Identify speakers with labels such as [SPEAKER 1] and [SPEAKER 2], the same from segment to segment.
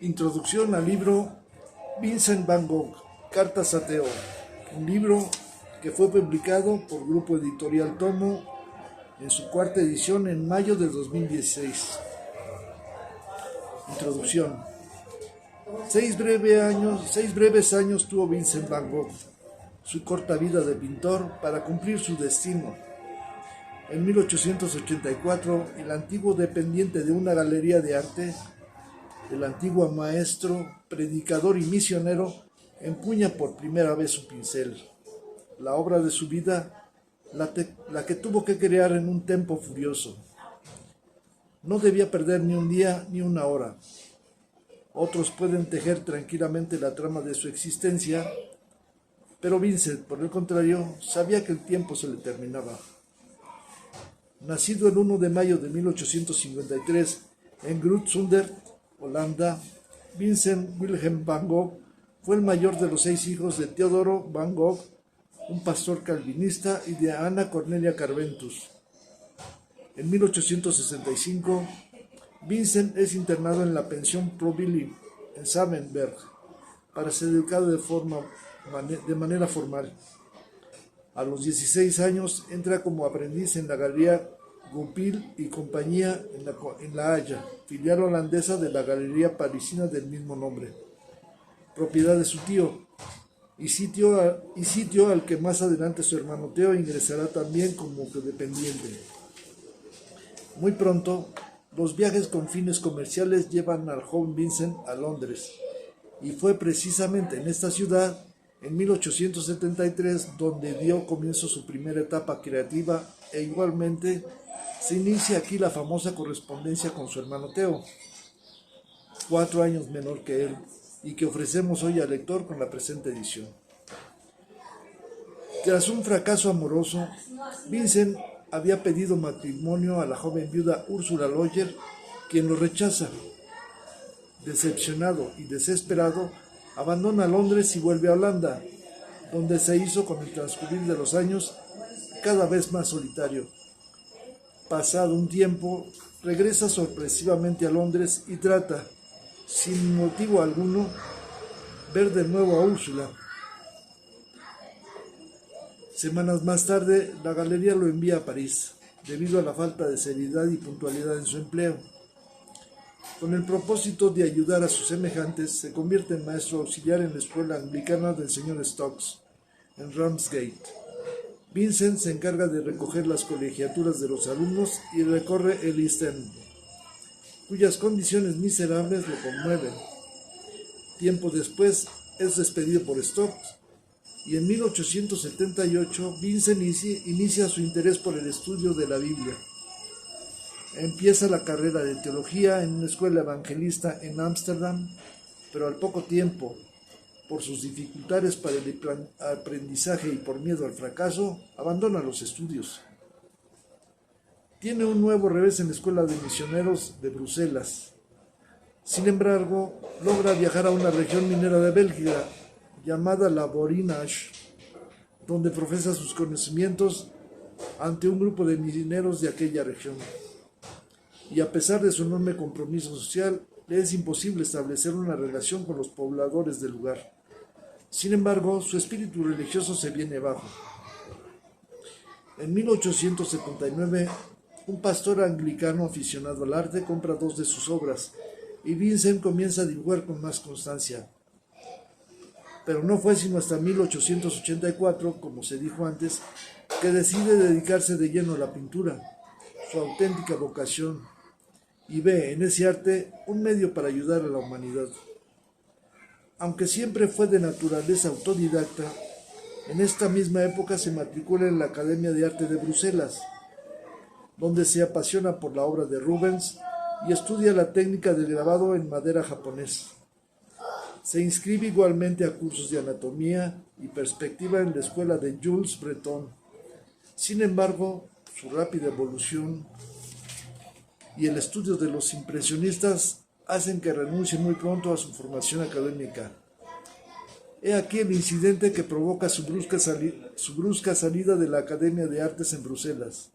[SPEAKER 1] Introducción al libro Vincent Van Gogh, Cartas a Theo, un libro que fue publicado por Grupo Editorial Tomo en su cuarta edición en mayo de 2016. Introducción. Seis breves años tuvo Vincent Van Gogh, su corta vida de pintor, para cumplir su destino. En 1884, el antiguo dependiente de una galería de arte, el antiguo maestro, predicador y misionero, empuña por primera vez su pincel. La obra de su vida, la que tuvo que crear en un tempo furioso. No debía perder ni un día ni una hora. Otros pueden tejer tranquilamente la trama de su existencia, pero Vincent, por el contrario, sabía que el tiempo se le terminaba. Nacido el 1 de mayo de 1853 en Groot-Zundert, Holanda, Vincent Wilhelm van Gogh fue el mayor de los 6 hijos de Theodoro van Gogh, un pastor calvinista, y de Ana Cornelia Carventus. En 1865, Vincent es internado en la pensión Provilli, en Samenberg, para ser educado de manera formal. A los 16 años entra como aprendiz en la Galería Goupil y compañía en La Haya, filial holandesa de la galería parisina del mismo nombre, propiedad de su tío, y sitio al que más adelante su hermano Theo ingresará también como dependiente. Muy pronto, los viajes con fines comerciales llevan al joven Vincent a Londres, y fue precisamente en esta ciudad, en 1873, donde dio comienzo su primera etapa creativa, e igualmente se inicia aquí la famosa correspondencia con su hermano Theo, 4 años menor que él, y que ofrecemos hoy al lector con la presente edición. Tras un fracaso amoroso, Vincent había pedido matrimonio a la joven viuda Ursula Löger, quien lo rechaza. Decepcionado y desesperado, abandona Londres y vuelve a Holanda, donde se hizo con el transcurrir de los años cada vez más solitario. Pasado un tiempo, regresa sorpresivamente a Londres y trata, sin motivo alguno, ver de nuevo a Úrsula. Semanas más tarde, la galería lo envía a París, debido a la falta de seriedad y puntualidad en su empleo. Con el propósito de ayudar a sus semejantes, se convierte en maestro auxiliar en la escuela anglicana del señor Stokes, en Ramsgate. Vincent se encarga de recoger las colegiaturas de los alumnos y recorre el East End, cuyas condiciones miserables lo conmueven. Tiempo después es despedido por Stokes, y en 1878 Vincent inicia su interés por el estudio de la Biblia. Empieza la carrera de teología en una escuela evangelista en Ámsterdam, pero al poco tiempo, por sus dificultades para el aprendizaje y por miedo al fracaso, abandona los estudios. Tiene un nuevo revés en la Escuela de Misioneros de Bruselas. Sin embargo, logra viajar a una región minera de Bélgica llamada la Borinage, donde profesa sus conocimientos ante un grupo de mineros de aquella región. Y a pesar de su enorme compromiso social, le es imposible establecer una relación con los pobladores del lugar. Sin embargo, su espíritu religioso se viene abajo. En 1879, un pastor anglicano aficionado al arte compra 2 de sus obras, y Vincent comienza a dibujar con más constancia. Pero no fue sino hasta 1884, como se dijo antes, que decide dedicarse de lleno a la pintura, su auténtica vocación, y ve en ese arte un medio para ayudar a la humanidad. Aunque siempre fue de naturaleza autodidacta, en esta misma época se matricula en la Academia de Arte de Bruselas, donde se apasiona por la obra de Rubens y estudia la técnica del grabado en madera japonés. Se inscribe igualmente a cursos de anatomía y perspectiva en la escuela de Jules Breton. Sin embargo, su rápida evolución y el estudio de los impresionistas hacen que renuncie muy pronto a su formación académica. He aquí el incidente que provoca su brusca salida de la Academia de Artes en Bruselas,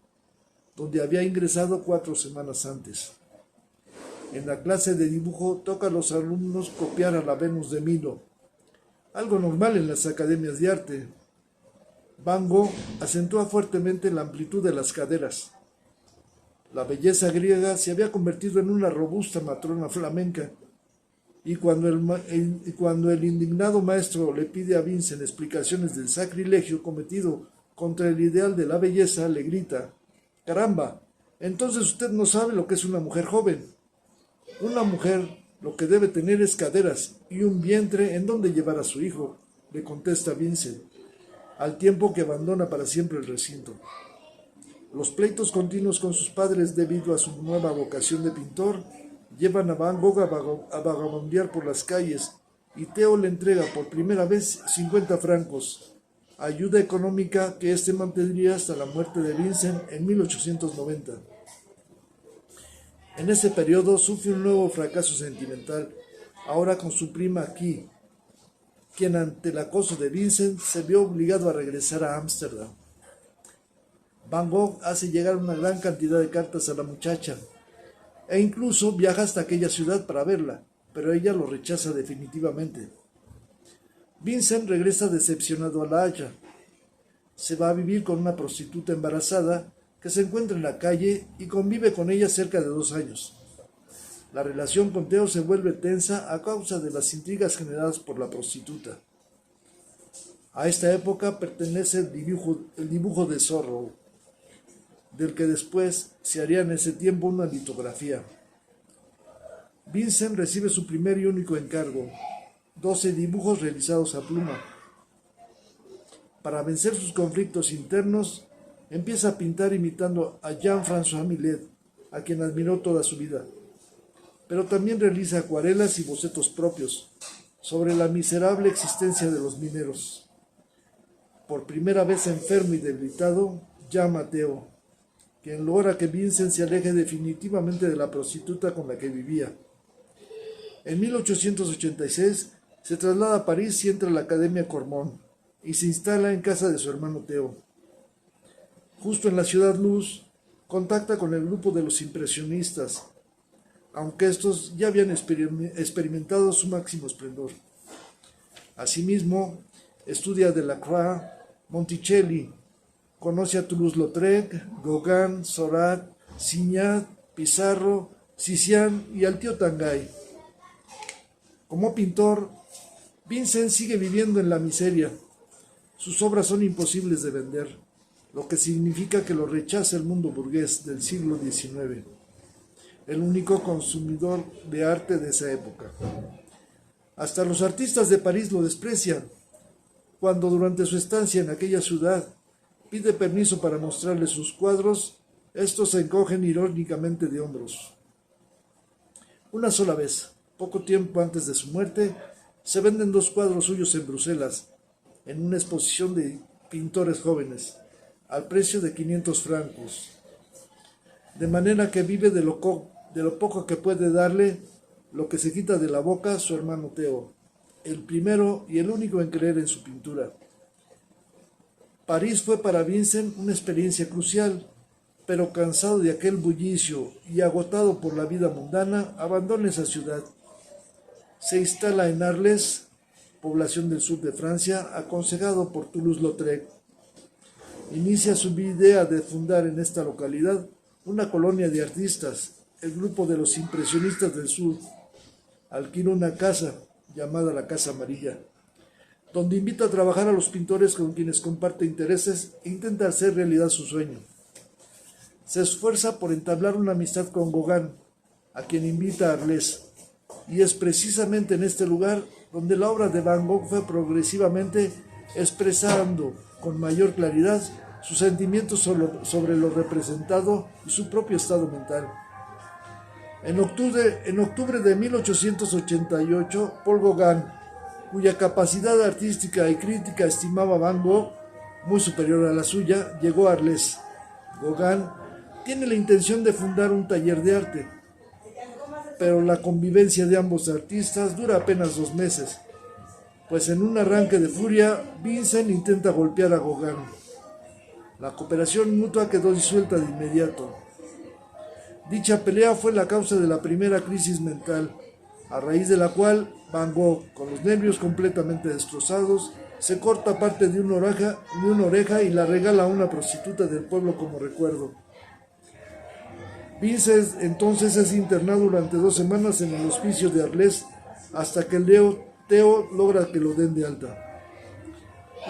[SPEAKER 1] donde había ingresado 4 semanas antes. En la clase de dibujo toca a los alumnos copiar a la Venus de Milo, algo normal en las academias de arte. Van Gogh acentúa fuertemente la amplitud de las caderas. La belleza griega se había convertido en una robusta matrona flamenca, y cuando el indignado maestro le pide a Vincent explicaciones del sacrilegio cometido contra el ideal de la belleza, le grita: «Caramba, entonces usted no sabe lo que es una mujer joven. Una mujer lo que debe tener es caderas y un vientre en donde llevar a su hijo», le contesta Vincent, al tiempo que abandona para siempre el recinto. Los pleitos continuos con sus padres debido a su nueva vocación de pintor llevan a Van Gogh a vagabundear por las calles, y Theo le entrega por primera vez 50 francos, ayuda económica que éste mantendría hasta la muerte de Vincent en 1890. En ese periodo sufre un nuevo fracaso sentimental, ahora con su prima Kay, quien ante el acoso de Vincent se vio obligado a regresar a Ámsterdam. Van Gogh hace llegar una gran cantidad de cartas a la muchacha, e incluso viaja hasta aquella ciudad para verla, pero ella lo rechaza definitivamente. Vincent regresa decepcionado a La Haya. Se va a vivir con una prostituta embarazada que se encuentra en la calle y convive con ella cerca de 2 años. La relación con Theo se vuelve tensa a causa de las intrigas generadas por la prostituta. A esta época pertenece el dibujo de Sorrow, del que después se haría en ese tiempo una litografía. Vincent recibe su primer y único encargo, 12 dibujos realizados a pluma. Para vencer sus conflictos internos, empieza a pintar imitando a Jean-François Millet, a quien admiró toda su vida. Pero también realiza acuarelas y bocetos propios sobre la miserable existencia de los mineros. Por primera vez enfermo y debilitado, llama a Theo, quien logra que Vincent se aleje definitivamente de la prostituta con la que vivía. En 1886 se traslada a París y entra a la Academia Cormon y se instala en casa de su hermano Theo. Justo en la Ciudad Luz, contacta con el grupo de los impresionistas, aunque estos ya habían experimentado su máximo esplendor. Asimismo, estudia Delacroix, Monticelli, conoce a Toulouse-Lautrec, Gauguin, Seurat, Signac, Pissarro, Titian y al tío Tanguy. Como pintor, Vincent sigue viviendo en la miseria. Sus obras son imposibles de vender, lo que significa que lo rechaza el mundo burgués del siglo XIX, el único consumidor de arte de esa época. Hasta los artistas de París lo desprecian. Cuando durante su estancia en aquella ciudad pide permiso para mostrarles sus cuadros, estos se encogen irónicamente de hombros. Una sola vez, poco tiempo antes de su muerte, se venden 2 cuadros suyos en Bruselas, en una exposición de pintores jóvenes, al precio de 500 francos. De manera que vive de lo poco que puede darle, lo que se quita de la boca su hermano Theo, el primero y el único en creer en su pintura. París fue para Vincent una experiencia crucial, pero cansado de aquel bullicio y agotado por la vida mundana, abandona esa ciudad. Se instala en Arles, población del sur de Francia, aconsejado por Toulouse-Lautrec. Inicia su idea de fundar en esta localidad una colonia de artistas, el grupo de los impresionistas del sur. Alquila una casa llamada la Casa Amarilla, donde invita a trabajar a los pintores con quienes comparte intereses e intenta hacer realidad su sueño. Se esfuerza por entablar una amistad con Gauguin, a quien invita a Arles, y es precisamente en este lugar donde la obra de Van Gogh fue progresivamente expresando con mayor claridad sus sentimientos sobre lo representado y su propio estado mental. En octubre de 1888, Paul Gauguin, cuya capacidad artística y crítica estimaba Van Gogh muy superior a la suya, llegó a Arles. Gauguin tiene la intención de fundar un taller de arte, pero la convivencia de ambos artistas dura apenas 2 meses, pues en un arranque de furia, Vincent intenta golpear a Gauguin. La cooperación mutua quedó disuelta de inmediato. Dicha pelea fue la causa de la primera crisis mental, a raíz de la cual Van Gogh, con los nervios completamente destrozados, se corta parte de una oreja y la regala a una prostituta del pueblo como recuerdo. Vincent entonces es internado durante 2 semanas en el hospicio de Arles hasta que Theo logra que lo den de alta.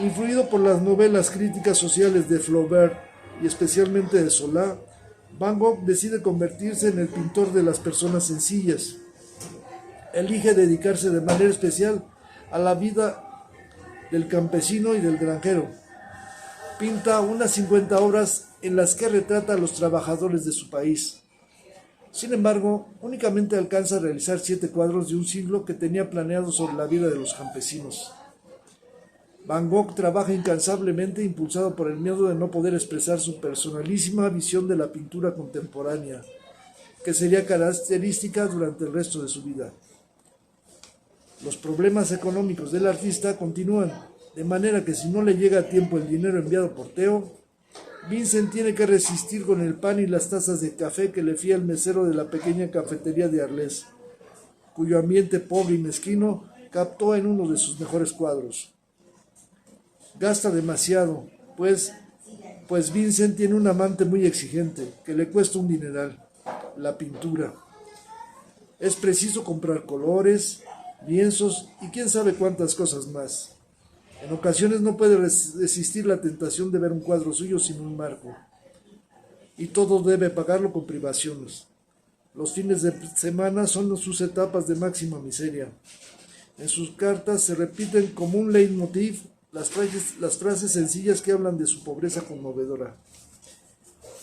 [SPEAKER 1] Influido por las novelas críticas sociales de Flaubert y especialmente de Zola, Van Gogh decide convertirse en el pintor de las personas sencillas. Elige dedicarse de manera especial a la vida del campesino y del granjero. Pinta unas 50 obras en las que retrata a los trabajadores de su país. Sin embargo, únicamente alcanza a realizar 7 cuadros de un siglo que tenía planeado sobre la vida de los campesinos. Van Gogh trabaja incansablemente impulsado por el miedo de no poder expresar su personalísima visión de la pintura contemporánea, que sería característica durante el resto de su vida. Los problemas económicos del artista continúan, de manera que si no le llega a tiempo el dinero enviado por Theo, Vincent tiene que resistir con el pan y las tazas de café que le fía el mesero de la pequeña cafetería de Arles, cuyo ambiente pobre y mezquino captó en uno de sus mejores cuadros. Gasta demasiado, pues Vincent tiene un amante muy exigente, que le cuesta un dineral, la pintura. Es preciso comprar colores, lienzos y quién sabe cuántas cosas más. En ocasiones no puede resistir la tentación de ver un cuadro suyo sin un marco. Y todo debe pagarlo con privaciones. Los fines de semana son sus etapas de máxima miseria. En sus cartas se repiten como un leitmotiv las frases sencillas que hablan de su pobreza conmovedora.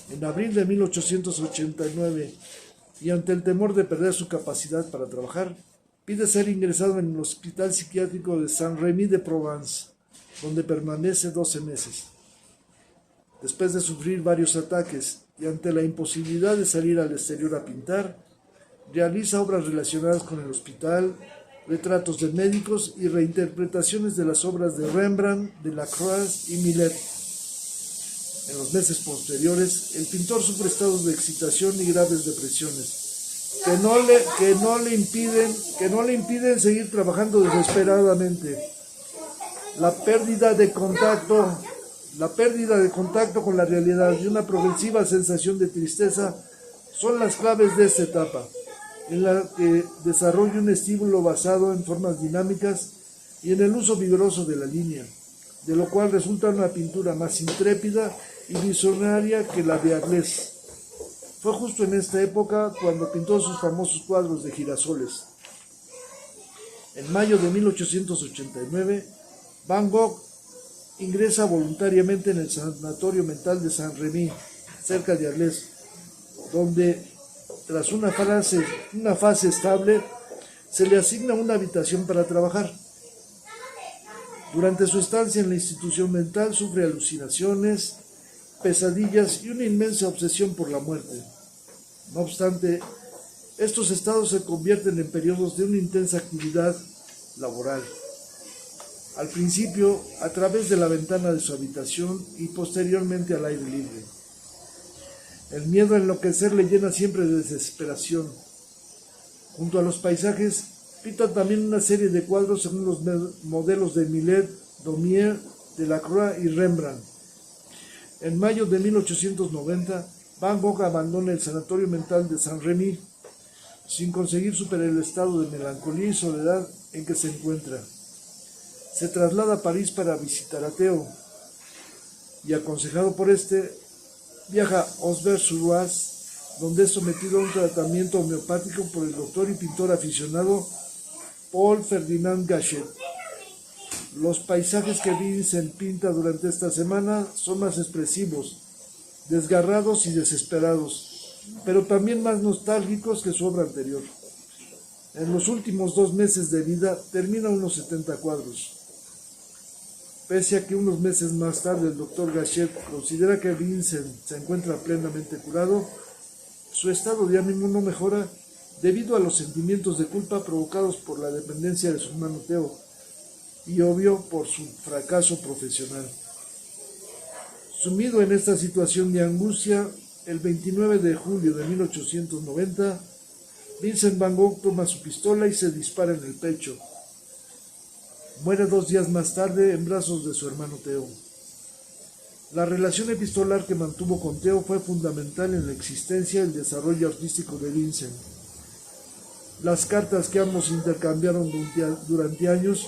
[SPEAKER 1] En abril de 1889, y ante el temor de perder su capacidad para trabajar, pide ser ingresado en el hospital psiquiátrico de Saint-Rémy-de-Provence, donde permanece 12 meses. Después de sufrir varios ataques y ante la imposibilidad de salir al exterior a pintar, realiza obras relacionadas con el hospital, retratos de médicos y reinterpretaciones de las obras de Rembrandt, Delacroix y Millet. En los meses posteriores, el pintor sufre estados de excitación y graves depresiones, que no le impiden seguir trabajando desesperadamente. La pérdida de contacto con la realidad y una progresiva sensación de tristeza son las claves de esta etapa, en la que desarrolla un estímulo basado en formas dinámicas y en el uso vigoroso de la línea, de lo cual resulta una pintura más intrépida y visionaria que la de Arles. Fue justo en esta época cuando pintó sus famosos cuadros de girasoles. En mayo de 1889, Van Gogh ingresa voluntariamente en el sanatorio mental de Saint-Rémy, cerca de Arles, donde, tras una fase estable, se le asigna una habitación para trabajar. Durante su estancia en la institución mental sufre alucinaciones, pesadillas y una inmensa obsesión por la muerte. No obstante, estos estados se convierten en periodos de una intensa actividad laboral. Al principio, a través de la ventana de su habitación y posteriormente al aire libre. El miedo a enloquecer le llena siempre de desesperación. Junto a los paisajes, pinta también una serie de cuadros según los modelos de Millet, Daumier, Delacroix y Rembrandt. En mayo de 1890, Van Gogh abandona el sanatorio mental de Saint-Rémy, sin conseguir superar el estado de melancolía y soledad en que se encuentra. Se traslada a París para visitar a Theo, y aconsejado por este, viaja a Auvers-sur-Oise, donde es sometido a un tratamiento homeopático por el doctor y pintor aficionado Paul Ferdinand Gachet. Los paisajes que Vincent pinta durante esta semana son más expresivos, desgarrados y desesperados, pero también más nostálgicos que su obra anterior. En los últimos 2 meses de vida termina unos 70 cuadros. Pese a que unos meses más tarde el doctor Gachet considera que Vincent se encuentra plenamente curado, su estado de ánimo no mejora debido a los sentimientos de culpa provocados por la dependencia de su hermano Theo y obvio por su fracaso profesional. Sumido en esta situación de angustia, El 29 de julio de 1890, Vincent Van Gogh toma su pistola y se dispara en el pecho. Muere 2 días más tarde en brazos de su hermano Theo. La relación epistolar que mantuvo con Theo fue fundamental en la existencia y el desarrollo artístico de Vincent. Las cartas que ambos intercambiaron durante años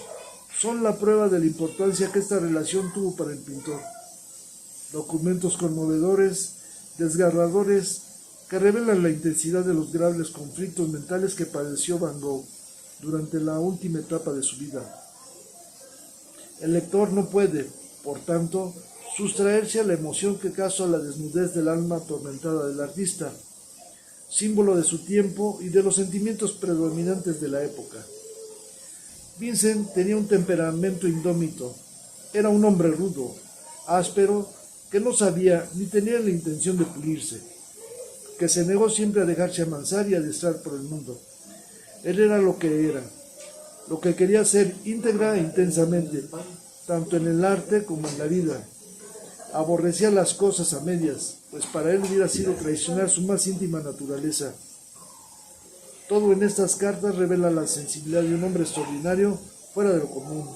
[SPEAKER 1] son la prueba de la importancia que esta relación tuvo para el pintor. Documentos conmovedores, desgarradores, que revelan la intensidad de los graves conflictos mentales que padeció Van Gogh durante la última etapa de su vida. El lector no puede, por tanto, sustraerse a la emoción que causa la desnudez del alma atormentada del artista, símbolo de su tiempo y de los sentimientos predominantes de la época. Vincent tenía un temperamento indómito, era un hombre rudo, áspero, que no sabía ni tenía la intención de pulirse, que se negó siempre a dejarse amansar y adiestrar por el mundo. Él era lo que quería ser íntegra e intensamente, tanto en el arte como en la vida. Aborrecía las cosas a medias, pues para él hubiera sido traicionar su más íntima naturaleza. Todo en estas cartas revela la sensibilidad de un hombre extraordinario, fuera de lo común,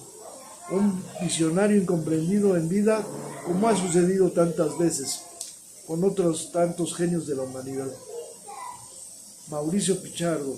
[SPEAKER 1] un visionario incomprendido en vida, como ha sucedido tantas veces con otros tantos genios de la humanidad. Mauricio Pichardo.